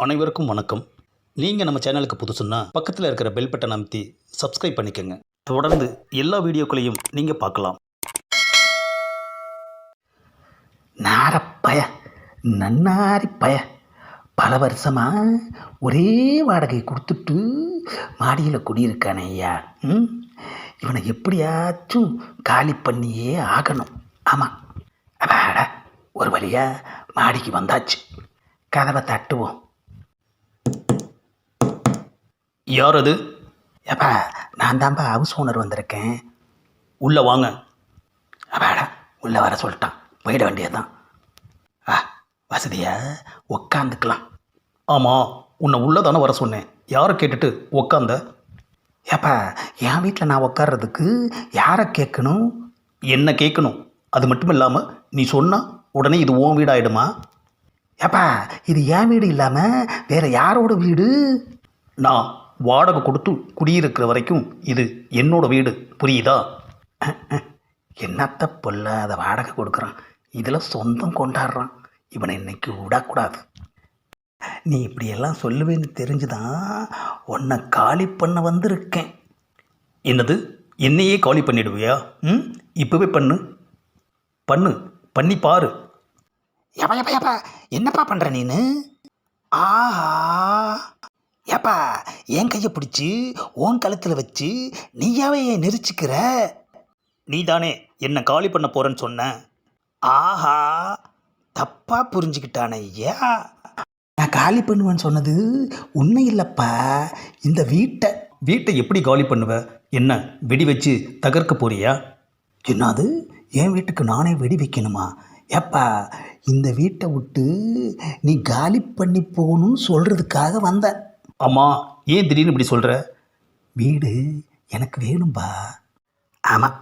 அனைவருக்கும் வணக்கம். நீங்கள் நம்ம சேனலுக்கு புதுசுன்னா பக்கத்தில் இருக்கிற பெல் பட்டன் அமைத்தி சப்ஸ்கிரைப் பண்ணிக்கோங்க. தொடர்ந்து எல்லா வீடியோக்களையும் நீங்கள் பார்க்கலாம். நாரப்பய நன்னாரி பய பல வருஷமாக ஒரே வாடகை கொடுத்துட்டு மாடியில் குடியிருக்கானே ஐயா. இவனை எப்படியாச்சும் காலி பண்ணியே ஆகணும். ஆமாம், அப்பாடா ஒரு வழியாக மாடிக்கு வந்தாச்சு. கதவை தட்டுவோம். யார் அது? ஏப்பா, நான் தான்ப்பா ஹவுஸ் ஓனர் வந்திருக்கேன். உள்ளே வாங்க. அப்பாடா உள்ளே வர சொல்லிட்டான். போயிட வேண்டியதுதான். வசதியாக உக்காந்துக்கலாம். ஆமாம், உன்னை உள்ளே தானே வர சொன்னேன். யாரை கேட்டுட்டு உக்காந்த? ஏப்பா, என் வீட்டில் நான் உட்கார்றதுக்கு யாரை கேட்கணும்? என்ன கேட்கணும். அது மட்டும் இல்லாமல் நீ சொன்னால் உடனே இது உன் வீடாயிடுமா? ஏப்பா, இது என் வீடு இல்லாமல் வேறு யாரோட வீடு? நான் வாடகை கொடுத்து குடியிருக்கிற வரைக்கும் இது என்னோட வீடு, புரியுதா? என்னத்த பொல்லாத வாடகை கொடுக்குறான், இதில் சொந்தம் கொண்டாடுறான். இவனை இன்னைக்கு விடக்கூடாது. நீ இப்படியெல்லாம் சொல்லுவேன்னு தெரிஞ்சுதான் உன்னை காலி பண்ண வந்திருக்கேன். என்னது, என்னையே காலி பண்ணிடுவியா? இப்போவே பண்ணு பண்ணு, பண்ணி பாரு. ஏப்பா ஏப்பா ஏப்பா, என்னப்பா பண்ணுற நீனு? ஆஹா, ஏப்பா என் கையை பிடிச்சி உன் கழுத்தில் வச்சு நீயாவே நெரிச்சிக்கிற. நீ தானே என்னை காலி பண்ண போகிறேன்னு சொன்ன. ஆஹா, தப்பாக புரிஞ்சுக்கிட்டானே ஐயா. நான் காலி பண்ணுவேன்னு சொன்னது உண்மை இல்லைப்பா, இந்த வீட்டை. வீட்டை எப்படி காலி பண்ணுவ? என்ன வெடி வச்சு தகர்க்க போறியா? என்னது, என் வீட்டுக்கு நானே வெடி வைக்கணுமா? ஏப்பா, இந்த வீட்டை விட்டு நீ காலி பண்ணி போகணும்னு சொல்கிறதுக்காக வந்தேன். ஆமாம், ஏன் திடீர்னு இப்படி சொல்கிற? வீடு எனக்கு வேணும்பா. ஆமாம்.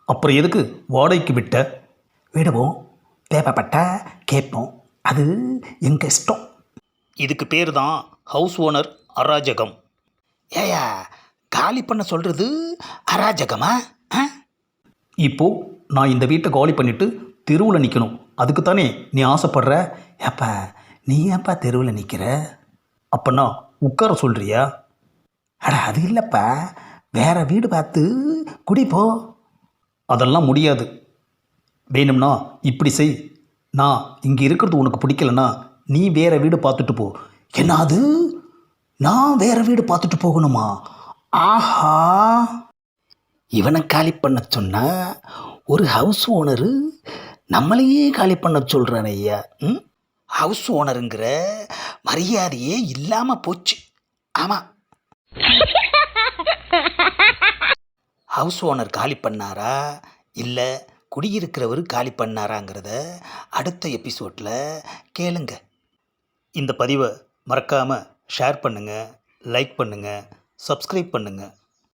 அப்புறம் எதுக்கு வாடகைக்கு விட்ட? விடுவோம், தேவைப்பட்டா கேட்போம், அது எங்கள் இஷ்டம். இதுக்கு பேர் தான் ஹவுஸ் ஓனர் அராஜகம். ஏயா, காலி பண்ண சொல்கிறது அராஜகமா? இப்போது நான் இந்த வீட்டை காலி பண்ணிவிட்டு தெருவில் நிற்கணும். அதுக்கு தானே நீ ஆசைப்படுற? ஏப்பா, நீ ஏப்பா தெருவில் நிற்கிற? அப்போனா உட்கார சொல்கிறியா? அட அது இல்லைப்பா, வேற வீடு பார்த்து குடிப்போ. அதெல்லாம் முடியாது. வேணும்னா இப்படி செய். நான் இங்கே இருக்கிறது உனக்கு பிடிக்கலன்னா நீ வேறு வீடு பார்த்துட்டு போ. என்னது, நான் வேற வீடு பார்த்துட்டு போகணுமா? ஆஹா, இவனை காலி பண்ண சொன்னா ஒரு ஹவுஸ் ஓனரு நம்மளையே காலி பண்ண சொல்கிறான் ஐயா. ஹவுஸ் ஓனருங்கிற மரியாதையே இல்லாமல் போச்சு. ஆமாம், ஹவுஸ் ஓனர் காலி பண்ணாரா இல்லை குடியிருக்கிறவர் காலி பண்ணாராங்கிறத அடுத்த எபிசோடில் கேளுங்க. இந்த பதிவை மறக்காமல் ஷேர் பண்ணுங்கள், லைக் பண்ணுங்கள், சப்ஸ்கிரைப் பண்ணுங்கள்.